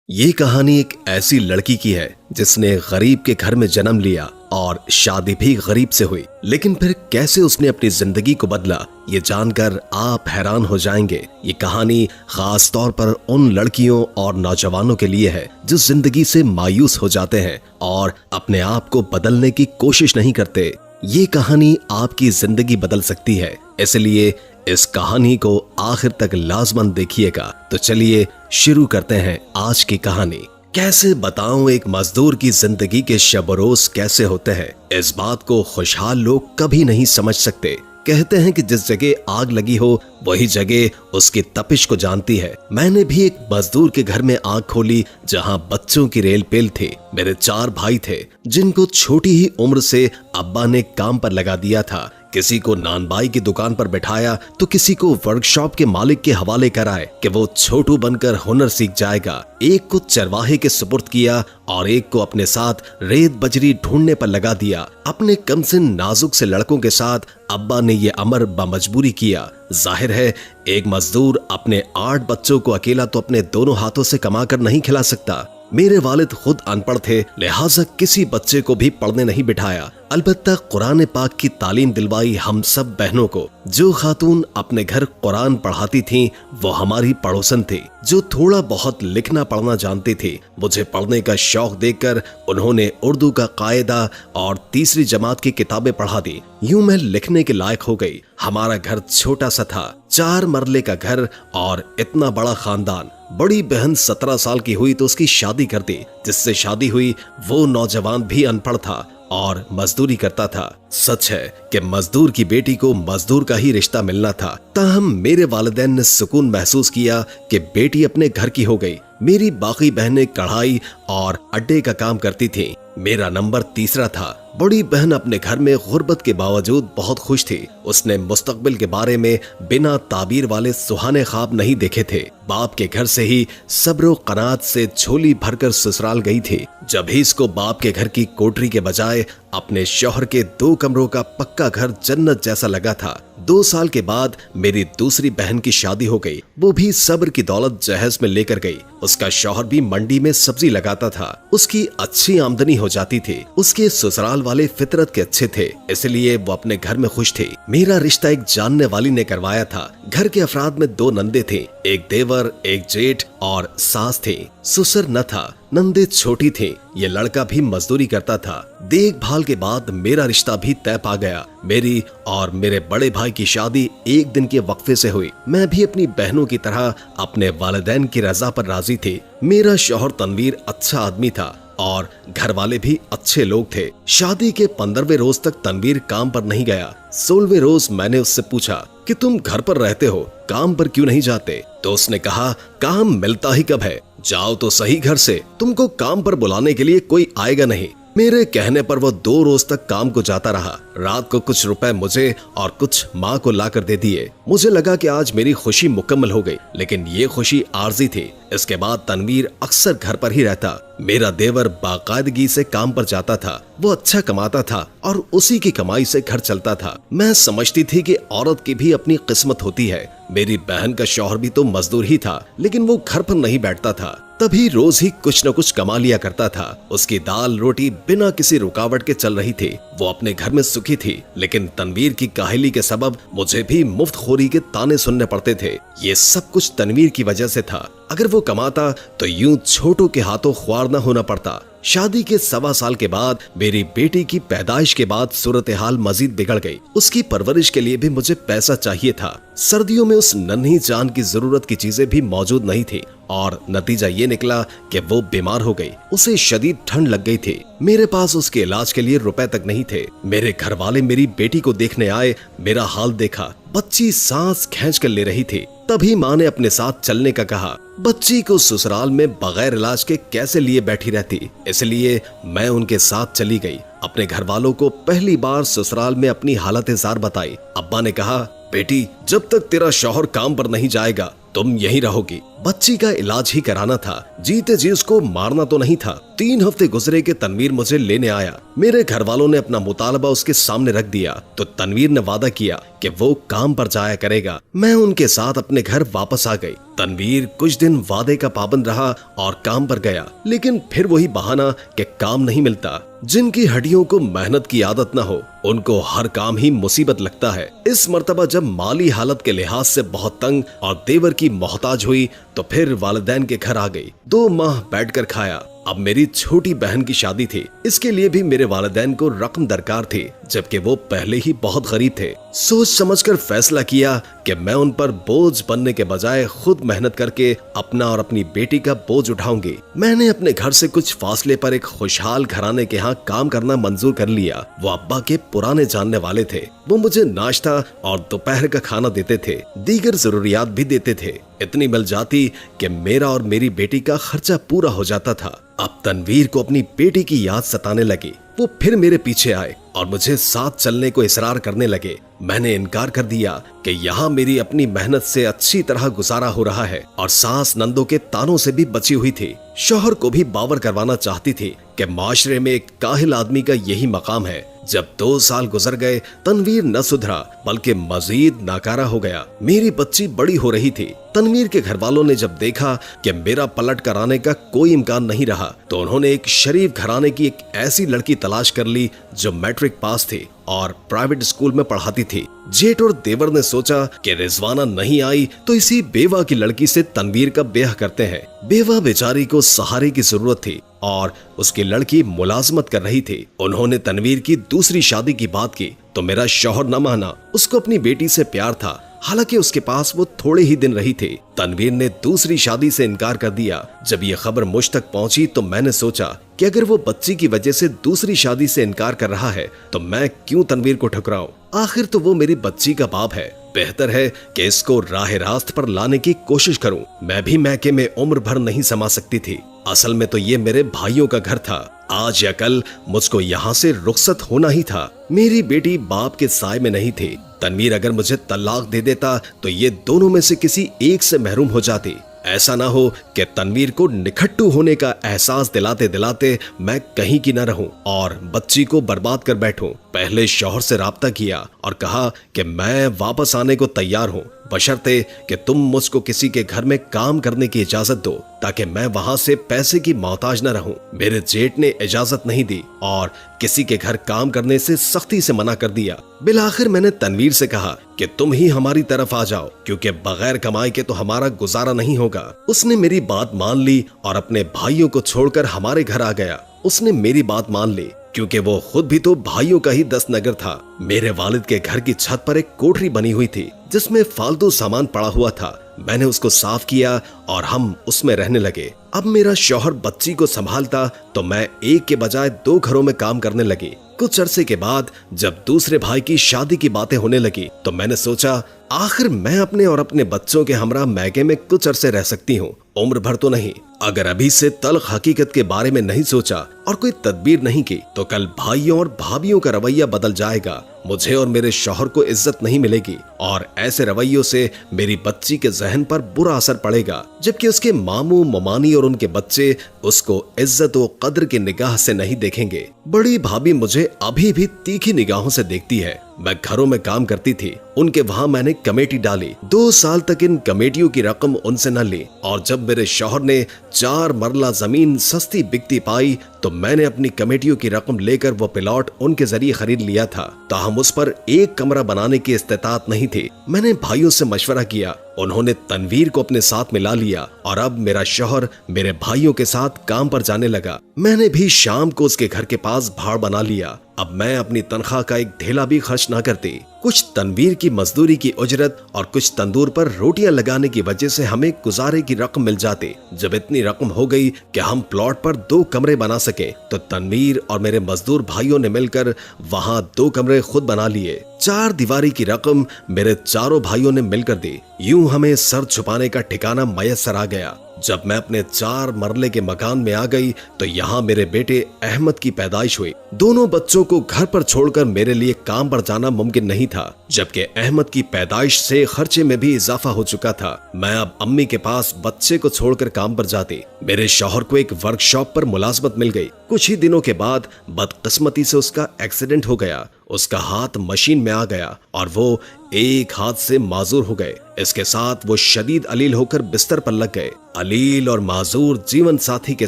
یہ کہانی ایک ایسی لڑکی کی ہے جس نے غریب کے گھر میں جنم لیا اور شادی بھی غریب سے ہوئی، لیکن پھر کیسے اس نے اپنی زندگی کو بدلا یہ جان کر آپ حیران ہو جائیں گے۔ یہ کہانی خاص طور پر ان لڑکیوں اور نوجوانوں کے لیے ہے جو زندگی سے مایوس ہو جاتے ہیں اور اپنے آپ کو بدلنے کی کوشش نہیں کرتے۔ یہ کہانی آپ کی زندگی بدل سکتی ہے، اس لیے اس کہانی کو آخر تک لازماً دیکھیے گا۔ تو چلیے شروع کرتے ہیں آج کی کہانی۔ کیسے بتاؤں ایک مزدور کی زندگی کے شب و روز کیسے ہوتے ہیں، اس بات کو خوشحال لوگ کبھی نہیں سمجھ سکتے۔ کہتے ہیں کہ جس جگہ آگ لگی ہو وہی جگہ اس کی تپش کو جانتی ہے۔ میں نے بھی ایک مزدور کے گھر میں آنکھ کھولی جہاں بچوں کی ریل پیل تھی۔ میرے 4 بھائی تھے جن کو چھوٹی ہی عمر سے ابا نے کام پر لگا دیا تھا۔ کسی کو نان بائی کی دکان پر بٹھایا تو کسی کو ورک شاپ کے مالک کے حوالے کرائے کہ وہ چھوٹو بن کر ہنر سیکھ جائے گا۔ ایک کو چرواہے کے سپرد کیا اور ایک کو اپنے ساتھ ریت بجری ڈھونڈنے پر لگا دیا۔ اپنے کم سن نازک سے لڑکوں کے ساتھ ابا نے یہ امر بمجبوری کیا۔ ظاہر ہے ایک مزدور اپنے 8 بچوں کو اکیلا تو اپنے دونوں ہاتھوں سے کما کر نہیں کھلا سکتا۔ میرے والد خود ان پڑھ تھے، لہٰذا کسی بچے کو بھی پڑھنے نہیں بٹھایا، البتہ قرآن پاک کی تعلیم دلوائی ہم سب بہنوں کو۔ جو خاتون اپنے گھر قرآن پڑھاتی تھیں وہ ہماری پڑوسن تھی جو تھوڑا بہت لکھنا پڑھنا جانتی تھی۔ مجھے پڑھنے کا شوق دیکھ کر انہوں نے اردو کا قاعدہ اور 3ری جماعت کی کتابیں پڑھا دی۔ یوں میں لکھنے کے لائق ہو گئی۔ ہمارا گھر چھوٹا سا تھا، 4 مرلے کا گھر اور اتنا بڑا خاندان۔ بڑی بہن 17 سال کی ہوئی تو اس کی شادی کر دی۔ جس سے شادی ہوئی وہ نوجوان بھی ان پڑھ تھا اور مزدوری کرتا تھا۔ سچ ہے کہ مزدور کی بیٹی کو مزدور کا ہی رشتہ ملنا تھا، تاہم میرے والدین نے سکون محسوس کیا کہ بیٹی اپنے گھر کی ہو گئی۔ میری باقی بہنیں کڑھائی اور اڈے کا کام کرتی تھیں، میرا نمبر 3 تھا۔ بڑی بہن اپنے گھر میں غربت کے باوجود بہت خوش تھی۔ اس نے مستقبل کے بارے میں بنا تعبیر والے سہانے خواب نہیں دیکھے تھے۔ باپ کے گھر سے ہی صبر و قناعت سے جھولی بھر کر سسرال گئی تھی۔ جب ہی اس کو باپ کے گھر کی کوٹری کے بجائے اپنے شوہر کے 2 کمروں کا پکا گھر جنت جیسا لگا تھا۔ 2 سال کے بعد میری دوسری بہن کی شادی ہو گئی، وہ بھی صبر کی دولت جہیز میں لے کر گئی۔ اس کا شوہر بھی منڈی میں سبزی لگاتا تھا، اس کی اچھی آمدنی ہو جاتی تھی۔ اس کے سسرال والے فطرت کے اچھے تھے، اس لیے وہ اپنے گھر میں خوش تھی۔ میرا رشتہ ایک جاننے والی نے کروایا تھا۔ گھر کے افراد میں 2 نندے تھے، ایک دیور، ایک جیٹھ اور ساس تھی۔ سسر نہ تھا، نندے چھوٹی تھیں۔ یہ لڑکا بھی مزدوری کرتا تھا۔ دیکھ بھال کے بعد میرا رشتہ بھی طے پا گیا۔ میری اور میرے بڑے بھائی کی شادی 1 دن کے وقفے سے ہوئی۔ میں بھی اپنی بہنوں کی طرح اپنے والدین کی رضا پر راضی تھی۔ میرا شوہر تنویر اچھا آدمی تھا اور گھر والے بھی اچھے لوگ تھے۔ شادی کے 15ویں روز تک تنویر کام پر نہیں گیا۔ 16ویں روز میں نے اس سے پوچھا کہ تم گھر پر رہتے ہو، کام پر کیوں نہیں جاتے؟ تو اس نے کہا کام ملتا ہی کب ہے، جاؤ تو صحیح گھر سے، تم کو کام پر بلانے کے لیے کوئی آئے گا نہیں۔ میرے کہنے پر وہ 2 روز تک کام کو جاتا رہا۔ رات کو کچھ روپے مجھے اور کچھ ماں کو لا کر دے دیے۔ مجھے لگا کہ آج میری خوشی مکمل ہو گئی، لیکن یہ خوشی عارضی تھی۔ اس کے بعد تنویر اکثر گھر پر ہی رہتا۔ میرا دیور باقاعدگی سے کام پر جاتا تھا، وہ اچھا کماتا تھا اور اسی کی کمائی سے گھر چلتا تھا۔ میں سمجھتی تھی کہ عورت کی بھی اپنی قسمت ہوتی ہے۔ میری بہن کا شوہر بھی تو مزدور ہی تھا، لیکن وہ گھر پر نہیں بیٹھتا تھا، تبھی روز ہی کچھ نہ کچھ کما لیا کرتا تھا۔ اس کی دال روٹی بنا کسی رکاوٹ کے چل رہی تھی، وہ اپنے گھر میں سکھی تھی۔ لیکن تنویر کی کاہلی کے سبب مجھے بھی مفت خوری کے تانے سننے پڑتے تھے۔ یہ سب کچھ تنویر کی وجہ سے تھا۔ اگر وہ کماتا تو یوں چھوٹوں کے ہاتھوں خوار نہ ہونا پڑتا۔ شادی کے 1.25 سال کے بعد میری بیٹی کی پیدائش کے بعد صورتحال مزید بگڑ گئی۔ اس کی پرورش کے لیے بھی مجھے پیسہ چاہیے تھا۔ سردیوں میں اس ننھی جان کی ضرورت کی چیزیں بھی موجود نہیں تھی اور نتیجہ یہ نکلا کہ وہ بیمار ہو گئی۔ اسے شدید ٹھنڈ لگ گئی تھی۔ میرے پاس اس کے علاج کے لیے روپے تک نہیں تھے۔ میرے گھر والے میری بیٹی کو دیکھنے آئے، میرا حال دیکھا، بچی سانس کھینچ کر لے رہی تھی۔ تبھی ماں نے اپنے ساتھ چلنے کا کہا۔ بچی کو سسرال میں بغیر علاج کے کیسے لیے بیٹھی رہتی، اس لیے میں ان کے ساتھ چلی گئی۔ اپنے گھر والوں کو پہلی بار سسرال میں اپنی حالت زار بتائی۔ ابا نے کہا بیٹی جب تک تیرا شوہر کام پر نہیں جائے گا तुम यहीं रहोगी। बच्ची का इलाज ही कराना था, जीते जी उसको मारना तो नहीं था। 3 हफ्ते गुजरे कि तनवीर मुझे लेने आया। मेरे घर वालों ने अपना मुतालबा उसके सामने रख दिया तो तनवीर ने वादा किया कि वो काम पर जाया करेगा। मैं उनके साथ अपने घर वापस आ गई। तनवीर कुछ दिन वादे का पाबंद रहा और काम पर गया, लेकिन फिर वही बहाना कि काम नहीं मिलता। जिनकी हड्डियों को मेहनत की आदत न हो उनको हर काम ही मुसीबत लगता है। इस मर्तबा जब माली हालत के लिहाज से बहुत तंग और देवर की मोहताज हुई तो फिर वालिदैन के घर आ गई। 2 माह बैठकर खाया। अब मेरी छोटी बहन की शादी थी, इसके लिए भी मेरे वालिदैन को रकम दरकार थी, जबकि वो पहले ही बहुत गरीब थे। सोच समझकर फैसला किया कि मैं उन पर बोझ बनने के बजाय खुद मेहनत करके अपना और अपनी बेटी का बोझ उठाऊंगी। मैंने अपने घर से कुछ फासले पर एक खुशहाल घराने के यहाँ काम करना मंजूर कर लिया। वो अब्बा के पुराने जानने वाले थे। वो मुझे नाश्ता और दोपहर का खाना देते थे, दीगर जरूरियात भी देते थे। इतनी मिल जाती कि मेरा और मेरी बेटी का खर्चा पूरा हो जाता था। अब तनवीर को अपनी बेटी की याद सताने लगी। वो फिर मेरे पीछे आए और मुझे साथ चलने को इसरार करने लगे। मैंने इनकार कर दिया कि यहाँ मेरी अपनी मेहनत से अच्छी तरह गुजारा हो रहा है और सास नंदों के तानों से भी बची हुई थी। शौहर को भी बावर करवाना चाहती थी कि माशरे में एक काहिल आदमी का यही मकाम है। जब 2 साल गुजर गए, तनवीर न सुधरा बल्कि मजीद नाकारा हो गया। मेरी बच्ची बड़ी हो रही थी। तनवीर के घर वालों ने जब देखा कि मेरा पलट कर आने का कोई इम्कान नहीं रहा तो उन्होंने एक शरीफ घराने की एक ऐसी लड़की तलाश कर ली जो मैट्रिक पास थी और प्राइवेट स्कूल में पढ़ाती थी। जेठ और देवर ने सोचा कि रिजवाना नहीं आई तो इसी बेवा की लड़की से तनवीर का ब्याह करते हैं। बेवा बेचारी को सहारे की जरूरत थी और उसकी लड़की मुलाजमत कर रही थी। उन्होंने तनवीर की दूसरी शादी की बात की तो मेरा शौहर न माना। उसको अपनी बेटी से प्यार था, हालांकि उसके पास वो थोड़े ही दिन रही थी। तनवीर ने दूसरी शादी से इनकार कर दिया। जब ये खबर मुझ तक पहुंची तो मैंने सोचा कि अगर वो बच्ची की वजह से दूसरी शादी से इनकार कर रहा है तो मैं क्यों तनवीर को ठुकराऊं। आखिर तो वो मेरी बच्ची का बाप है। बेहतर है कि इसको राह रास्त पर लाने की कोशिश करूं। मैं भी मैके में उम्र भर नहीं समा सकती थी। असल में तो ये मेरे भाइयों का घर था। आज या कल मुझको यहाँ से रुखसत होना ही था। मेरी बेटी बाप के साए में नहीं थी। तनवीर अगर मुझे तलाक दे देता तो ये दोनों में से किसी एक से महरूम हो जाती। ऐसा ना हो कि तनवीर को निखट्टू होने का एहसास दिलाते दिलाते मैं कहीं की न रहूं और बच्ची को बर्बाद कर बैठूं। पहले शौहर से राब्ता किया और कहा कि मैं वापस आने को तैयार हूं, बशर्ते कि तुम मुझको किसी के घर में काम करने की इजाजत दो ताकि मैं वहां से पैसे की मोहताज न रहूं। मेरे जेठ ने इजाजत नहीं दी और किसी के घर काम करने से सख्ती से मना कर दिया। बिलाखिर मैंने तनवीर से कहा कि तुम ही हमारी तरफ आ जाओ क्योंकि बगैर कमाई के तो हमारा गुजारा नहीं होगा। उसने मेरी बात मान ली और अपने भाइयों को छोड़कर हमारे घर आ गया। उसने मेरी बात मान ली क्योंकि वो खुद भी तो भाइयों का ही 10 नगर था। मेरे वालिद के घर की छत पर एक कोठरी बनी हुई थी जिसमें फालतू सामान पड़ा हुआ था। मैंने उसको साफ किया और हम उसमें रहने लगे। अब मेरा शौहर बच्ची को संभालता तो मैं एक के बजाय 2 घरों में काम करने लगी। कुछ अरसे के बाद जब दूसरे भाई की शादी की बातें होने लगी तो मैंने सोचा आखिर मैं अपने और अपने बच्चों के हमरा मैके में कुछ अरसे रह सकती हूँ, उम्र भर तो नहीं। अगर अभी से तल्ख हकीकत के बारे में नहीं सोचा और कोई तदबीर नहीं की तो कल भाइयों और भाभियों का रवैया बदल जाएगा। मुझे और मेरे शौहर को इज्जत नहीं मिलेगी और ऐसे रवैयों से मेरी बच्ची के जहन पर बुरा असर पड़ेगा, जबकि उसके मामू ममानी और उनके बच्चे उसको इज्जत व कद्र की निगाह से नहीं देखेंगे। बड़ी भाभी मुझे अभी भी तीखी निगाहों से देखती है। मैं घरों में काम करती थी, उनके वहां मैंने कमेटी डाली। 2 साल तक इन कमेटियों की रकम उनसे न ली और जब मेरे शौहर ने 4 मरला जमीन सस्ती बिकती पाई तो मैंने अपनी कमेटियों की रकम लेकर वो प्लॉट उनके जरिए खरीद लिया था। ताहम उस पर एक कमरा बनाने की इस्तेताअत नहीं थी। मैंने भाइयों से मशवरा किया, उन्होंने तनवीर को अपने साथ मिला लिया और अब मेरा शौहर मेरे भाइयों के साथ काम पर जाने लगा। मैंने भी शाम को उसके घर के पास भाड़ बना लिया। अब मैं अपनी तनख्वाह का एक ढेला भी खर्च ना करती। कुछ तनवीर की मजदूरी की उजरत और कुछ तंदूर पर रोटियां लगाने की वजह से हमें गुजारे की रकम मिल जाती। जब इतनी रकम हो गई कि हम प्लॉट पर 2 कमरे बना सके तो तनवीर और मेरे मजदूर भाइयों ने मिलकर वहां 2 कमरे खुद बना लिए। 4 दीवारी की रकम मेरे चारों भाइयों ने मिलकर दी। यूं हमें सर छुपाने का ठिकाना मयसर आ गया। जब मैं अपने 4 मरले के मकान में आ गई तो यहाँ मेरे बेटे अहमद की पैदाइश हुई। दोनों बच्चों को घर पर छोड़कर मेरे लिए काम पर जाना मुमकिन नहीं था, जबकि अहमद की पैदाइश से खर्चे में भी इजाफा हो चुका था। मैं अब अम्मी के पास बच्चे को छोड़कर काम पर जाती। मेरे शौहर को एक वर्कशॉप पर मुलाजमत मिल गई। कुछ ही दिनों के बाद बदकिस्मती से उसका एक्सीडेंट हो गया। उसका हाथ मशीन में आ गया और वो एक हाथ से माजूर हो गए। इसके साथ वो शदीद अलील होकर बिस्तर पर लग गए। अलील और माजूर जीवन साथी के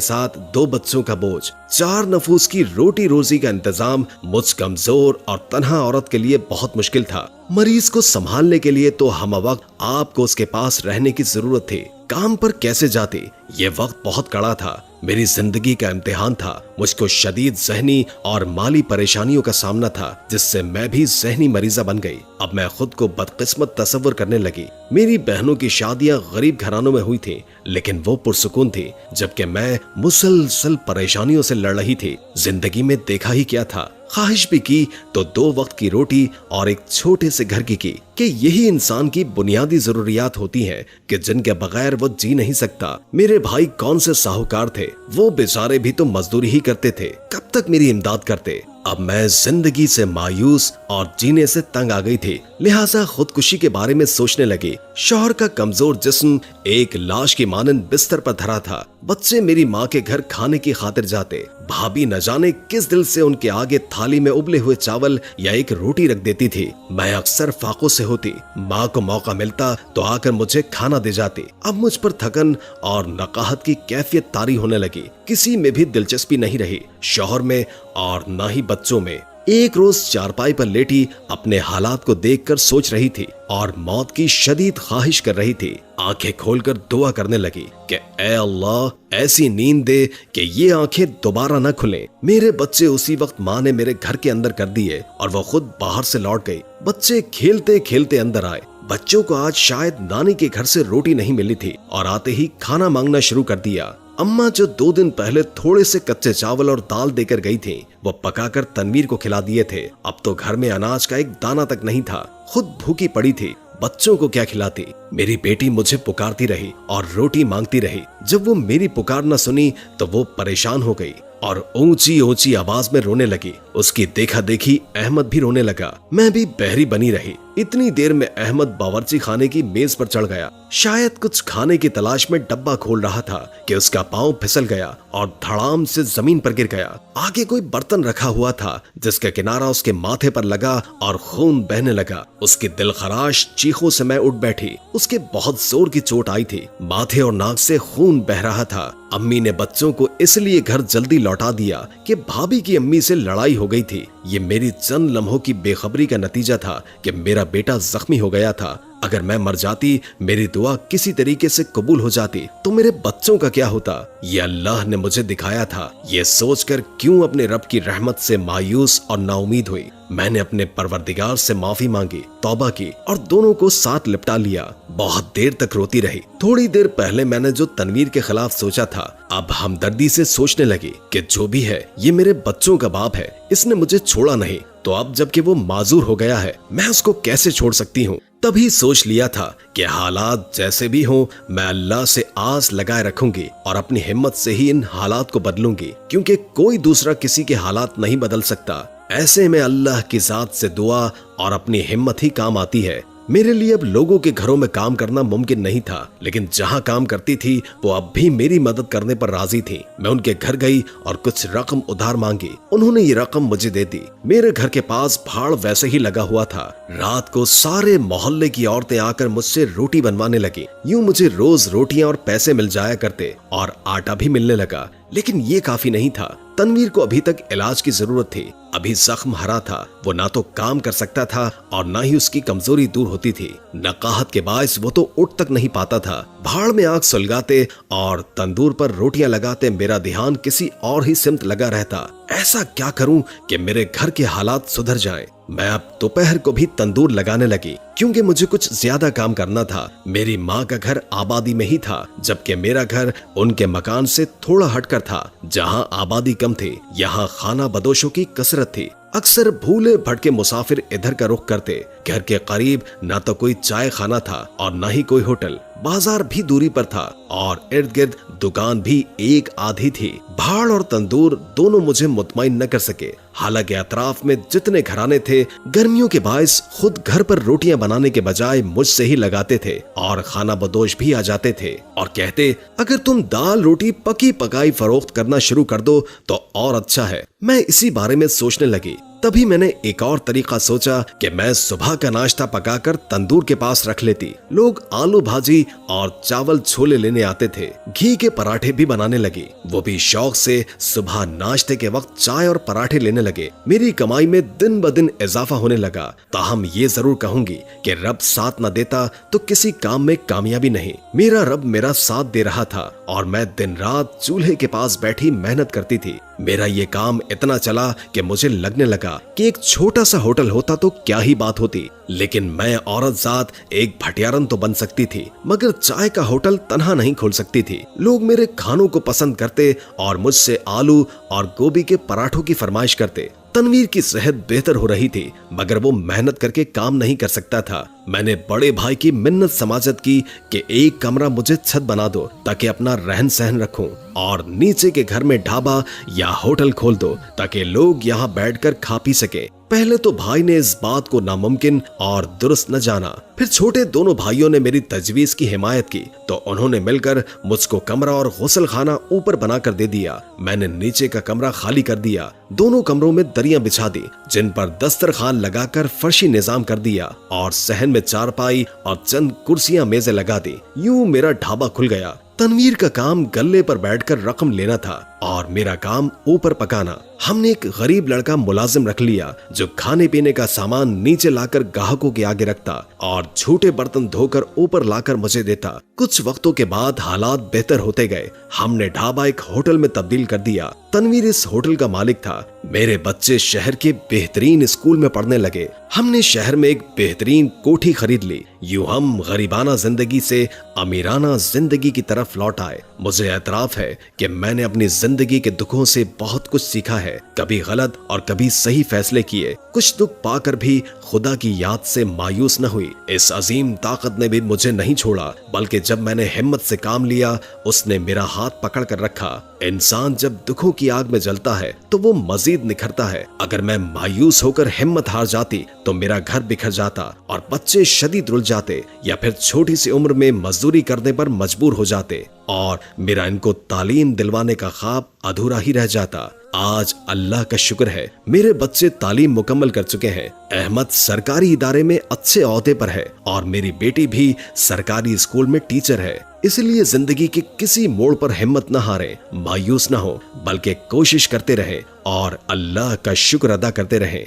साथ 2 बच्चों का बोझ, 4 नफूस की रोटी रोजी का इंतजाम मुझ कमजोर और तन्हा औरत के लिए बहुत मुश्किल था। मरीज को संभालने के लिए तो हम वक्त आपको उसके पास रहने की जरूरत थी। काम पर कैसे जाती, ये वक्त बहुत कड़ा था। मेरी जिंदगी का इम्तिहान था। मुझको शदीद ज़हनी और माली परेशानियों का सामना था, जिससे मैं भी ज़हनी मरीजा बन गई। अब मैं खुद को बदकिस्मत तस्वर करने लगी। मेरी बहनों की शादियां गरीब घरानों में हुई थी, लेकिन वो पुरसुकून थी, जबकि मैं मुसलसल परेशानियों से लड़ रही थी। जिंदगी में देखा ही क्या था, ख्वाहिश भी की तो 2 वक्त की रोटी और एक छोटे से घर की कि यही इंसान की बुनियादी जरूरियात होती हैं कि जिनके बगैर वो जी नहीं सकता। मेरे भाई कौन से साहूकार थे, वो बेचारे भी तो मजदूरी ही करते थे, कब तक मेरी इमदाद करते। अब मैं जिंदगी से मायूस और जीने से तंग आ गई थी, लिहाजा खुदकुशी के बारे में सोचने लगी। शौहर का कमजोर जिस्म एक लाश की मानंद बिस्तर पर धरा था। बच्चे मेरी माँ के घर खाने की खातिर जाते। भाभी न जाने किस दिल से उनके आगे थाली में उबले हुए चावल या एक रोटी रख देती थी। मैं अक्सर फाकों से होती। माँ को मौका मिलता तो आकर मुझे खाना दे जाती। अब मुझ पर थकन और नकाहत की कैफियत तारी होने लगी। किसी में भी दिलचस्पी नहीं रही, शौहर में और न ही बच्चों में। एक रोज चारपाई पर लेटी अपने हालात को देखकर सोच रही थी और मौत की शदीद ख्वाहिश कर रही थी। आंखें खोलकर दुआ करने लगी कि ऐ अल्लाह ऐसी नींद दे कि ये आंखें दोबारा न खुलें। मेरे बच्चे उसी वक्त माँ ने मेरे घर के अंदर कर दिए और वो खुद बाहर से लौट गई। बच्चे खेलते खेलते अंदर आए। बच्चों को आज शायद नानी के घर से रोटी नहीं मिली थी और आते ही खाना मांगना शुरू कर दिया। अम्मा जो 2 दिन पहले थोड़े से कच्चे चावल और दाल देकर गई थी, वो पकाकर तनवीर को खिला दिए थे। अब तो घर में अनाज का एक दाना तक नहीं था। खुद भूखी पड़ी थी, बच्चों को क्या खिलाती। मेरी बेटी मुझे पुकारती रही और रोटी मांगती रही। जब वो मेरी पुकार न सुनी तो वो परेशान हो गई और ऊंची ऊंची आवाज में रोने लगी। उसकी देखा देखी अहमद भी रोने लगा। मैं भी बहरी बनी रही। इतनी देर में अहमद बावर्ची खाने की मेज पर चढ़ गया। शायद कुछ खाने की तलाश में डब्बा खोल रहा था कि उसका पांव फिसल गया और धड़ाम से जमीन पर गिर गया। आगे कोई बर्तन रखा हुआ था जिसका किनारा उसके माथे पर लगा और खून बहने लगा। उसकी दिलखराश चीखों से मैं उठ बैठी। उसके बहुत जोर की चोट आई थी। माथे और नाक से खून बह रहा था। अम्मी ने बच्चों को इसलिए घर जल्दी लौटा दिया कि भाभी की अम्मी से लड़ाई हो गई थी। ये मेरी चंद लम्हों की बेखबरी का नतीजा था कि मेरा बेटा जख्मी हो गया था। अगर मैं मर जाती, मेरी दुआ किसी तरीके से कबूल हो जाती, तो मेरे बच्चों का क्या होता? ये अल्लाह ने मुझे दिखाया था। ये सोचकर क्यों अपने रब की रहमत से मायूस और नाउमीद हुई। मैंने अपने परवरदिगार से माफी मांगी, तौबा की और दोनों को साथ लिपटा लिया। बहुत देर तक रोती रही। थोड़ी देर पहले मैंने जो तनवीर के खिलाफ सोचा था, अब हमदर्दी से सोचने लगी कि जो भी है ये मेरे बच्चों का बाप है। इसने मुझे छोड़ा नहीं, तो अब जबकि वो माजूर हो गया है, मैं उसको कैसे छोड़ सकती हूँ? तभी सोच लिया था कि हालात जैसे भी हों, मैं अल्लाह से आस लगाए रखूंगी और अपनी हिम्मत से ही इन हालात को बदलूंगी, क्योंकि कोई दूसरा किसी के हालात नहीं बदल सकता। ऐसे में अल्लाह की जात से दुआ और अपनी हिम्मत ही काम आती है। मेरे लिए अब लोगों के घरों में काम करना मुमकिन नहीं था, लेकिन जहाँ काम करती थी वो अब भी मेरी मदद करने पर राजी थी। मैं उनके घर गई और कुछ रकम उधार मांगी। उन्होंने ये रकम मुझे दे दी। मेरे घर के पास भाड़ वैसे ही लगा हुआ था। रात को सारे मोहल्ले की औरतें आकर मुझसे रोटी बनवाने लगी। यूं मुझे रोज रोटियां और पैसे मिल जाया करते और आटा भी मिलने लगा। लेकिन ये काफी नहीं था। तनवीर को अभी तक इलाज की जरूरत थी। अभी जख्म हरा था। वो ना तो काम कर सकता था और ना ही उसकी कमजोरी दूर होती थी। नकाहत के बायस वो तो उठ तक नहीं पाता था। भाड़ में आग सुलगाते और तंदूर पर रोटियां लगाते मेरा ध्यान किसी और ही सिमत लगा रहता। ऐसा क्या करूं कि मेरे घर के हालात सुधर जाएं? मैं अब दोपहर को भी तंदूर लगाने लगी, क्योंकि मुझे कुछ ज्यादा काम करना था। मेरी माँ का घर आबादी में ही था, जबकि मेरा घर उनके मकान से थोड़ा हटकर था, जहाँ आबादी कम थी। यहाँ खाना बदोशों की कसरत थी। अक्सर भूले भटके मुसाफिर इधर का रुख करते। घर के करीब न तो कोई चाय खाना था और न ही कोई होटल। बाजार भी दूरी पर था और इर्द गिर्द दुकान भी एक आधी थी। भाड़ और तंदूर दोनों मुझे मुतमईन न कर सके। हालांकि अतराफ में जितने घराने थे गर्मियों के बायस खुद घर पर रोटियां बनाने के बजाय मुझसे ही लगाते थे और खाना बदोश भी आ जाते थे और कहते, अगर तुम दाल रोटी पकी पकाई फरोख्त करना शुरू कर दो तो और अच्छा है। मैं इसी बारे में सोचने लगी। तभी मैंने एक और तरीका सोचा कि मैं सुबह का नाश्ता पकाकर तंदूर के पास रख लेती। लोग आलू भाजी और चावल छोले लेने आते थे। घी के पराठे भी बनाने लगी, वो भी शौक से। सुबह नाश्ते के वक्त चाय और पराठे लेने लगे। मेरी कमाई में दिन ब दिन इजाफा होने लगा। ताहम ये जरूर कहूंगी कि रब साथ न देता तो किसी काम में कामयाबी नहीं। मेरा रब मेरा साथ दे रहा था और मैं दिन रात चूल्हे के पास बैठी मेहनत करती थी। मेरा ये काम इतना चला कि मुझे लगने लगा कि एक छोटा सा होटल होता तो क्या ही बात होती। लेकिन मैं औरत जात एक भटियारन तो बन सकती थी, मगर चाय का होटल तन्हा नहीं खोल सकती थी। लोग मेरे खानों को पसंद करते और मुझसे आलू और गोभी के पराठों की फरमाइश करते। तनवीर की सेहत बेहतर हो रही थी, मगर वो मेहनत करके काम नहीं कर सकता था। मैंने बड़े भाई की मिन्नत समाजत की कि एक कमरा मुझे छत बना दो ताकि अपना रहन सहन रखूं और नीचे के घर में ढाबा या होटल खोल दो ताकि लोग यहाँ बैठकर खा पी सके। पहले तो भाई ने इस बात को नामुमकिन और दुरुस्त न जाना, फिर छोटे दोनों भाइयों ने मेरी तजवीज की हिमायत की तो उन्होंने मिलकर मुझको कमरा और गुस्ल खाना ऊपर बनाकर दे दिया। मैंने नीचे का कमरा खाली कर दिया। दोनों कमरों में दरियां बिछा दी, जिन पर दस्तरखान लगाकर फर्शी निजाम कर दिया और सहन में चारपाई और चंद कुर्सियां मेजें लगा दी। यूं मेरा ढाबा खुल गया। तनवीर का काम गल्ले पर बैठकर रकम लेना था और मेरा काम ऊपर पकाना। हमने एक गरीब लड़का मुलाजिम रख लिया जो खाने पीने का सामान नीचे लाकर ग्राहकों के आगे रखता और झूठे बर्तन धोकर ऊपर लाकर मुझे देता। कुछ वक्तों के बाद हालात बेहतर होते गए। हमने ढाबा एक होटल में तब्दील कर दिया। तनवीर इस होटल का मालिक था। मेरे बच्चे शहर के बेहतरीन स्कूल में पढ़ने लगे। हमने शहर में एक बेहतरीन कोठी खरीद ली। यूं हम गरीबाना जिंदगी से अमीराना जिंदगी की तरफ लौट आए। मुझे एतराफ है कि मैंने अपनी जिंदगी के दुखों से बहुत कुछ सीखा है। कभी गलत और कभी सही फैसले किए। कुछ दुख पाकर भी खुदा की याद से मायूस न हुई। इस अजीम ताकत ने भी मुझे नहीं छोड़ा, बल्कि जब मैंने हिम्मत से काम लिया उसने मेरा हाथ पकड़ कर रखा। इंसान जब दुखों की आग में जलता है तो वो मजीद निखरता है। अगर मैं मायूस होकर हिम्मत हार जाती तो मेरा घर बिखर जाता और बच्चे शदीद रुल जाते या फिर छोटी सी उम्र में मजदूरी करने पर मजबूर हो जाते और मेरा इनको तालीम दिलवाने का ख्वाब अधूरा ही रह जाता। आज अल्लाह का शुक्र है मेरे बच्चे तालीम मुकम्मल कर चुके हैं। अहमद सरकारी इदारे में अच्छे ओहदे पर है और मेरी बेटी भी सरकारी स्कूल में टीचर है। इसलिए जिंदगी के किसी मोड़ पर हिम्मत न हारे, मायूस न हो, बल्कि कोशिश करते रहें और अल्लाह का शुक्र अदा करते रहें।